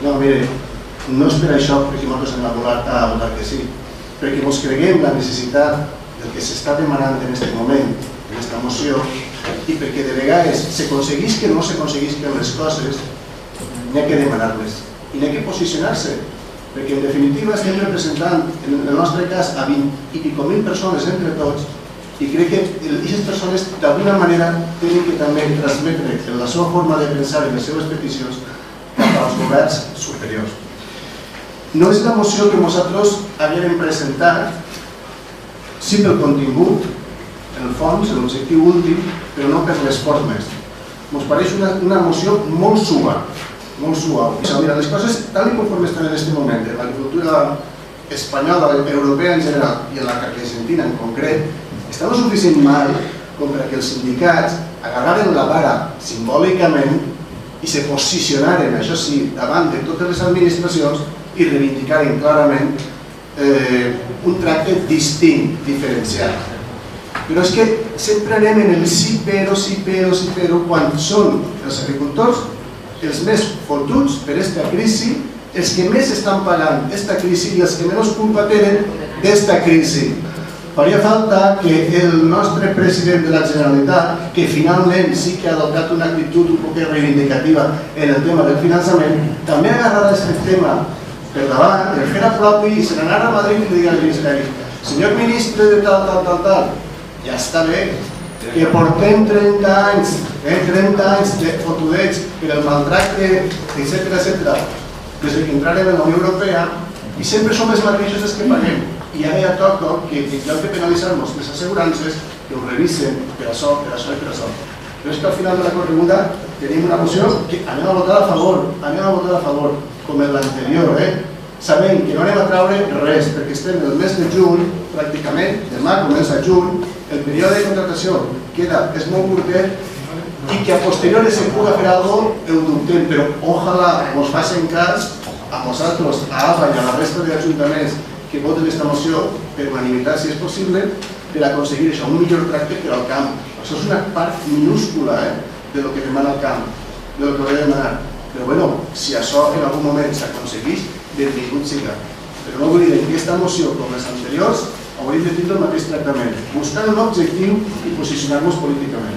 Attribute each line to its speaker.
Speaker 1: No, mire, no és per això perquè nosaltres hem votat que sí, perquè ens creguem la necessitat del que s'està demanant en aquest moment, en aquesta moció, i perquè de vegades s'aconseguís que no s'aconseguisquen les coses, n'hi ha que demanar-les i n'hi ha que posicionar-se, perquè en definitiva estem representant, en el nostre cas, a 20 i pico mil persones entre tots, i crec que aquestes persones d'alguna manera tenen que també transmetre la seva forma de pensar i les seves peticions cap als governs superiors. No és la moció que nosaltres havíem presentat, sí pel contingut, en el fons, en l'objectiu últim, però no per les formes. Ens pareix una moció molt suau, molt suau. Mira, les coses, tal com estan en aquest moment, en l'agricultura espanyola, europea en general i en l'Argentina en concret, estan lo suficient mal com perquè els sindicats agarraren la vara simbòlicament i se posicionaren, això sí, davant de totes les administracions i reivindicaren clarament un tracte distint, diferenciat. Però és que sempre anem en el sí però, sí però, sí però, quan són els agricultors els més fotuts per aquesta crisi, els que més estan pagant aquesta crisi i els que menys culpa tenen d'esta crisi. Faria falta que el nostre president de la Generalitat, que finalment sí que ha adoptat una actitud un poc reivindicativa en el tema del finançament, també agarrarà aquest tema per davant, el fera propi i se n'anarà a Madrid i li digui al Ministeri: senyor ministre de tal, ja està bé, que portem 30 anys de fotudeig per el maltracte, etc., des que entrarem en la Unió Europea, i sempre som els mateixos els que paguem. I ara ja toca que en lloc de penalitzar-nos les assegurances, que ho revisen per això i per això. Però és que al final de la correguda tenim una moció que anem a votar a favor, com en l'anterior, sabent que no anem a traure res, perquè estem en el mes de juny, pràcticament, demà comença juny, el període de contractació és molt curtet, i que a posteriori se pugui fer alguna cosa, ho dubtem, però ojalà ens facin cas a nosaltres, a APA i a la resta d'ajuntaments que voten aquesta moció per unanimitat, si és possible, per aconseguir això, un millor tracte per al camp. Això és una part minúscula de lo que demana el camp, de lo que ha de demanar. Però bueno, si això en algun moment s'aconsegueix, benvingut siga. Però no oblidem que aquesta moció, com les anteriors, hauríem de tindre el mateix tractament, buscar un objectiu i posicionar-nos políticament.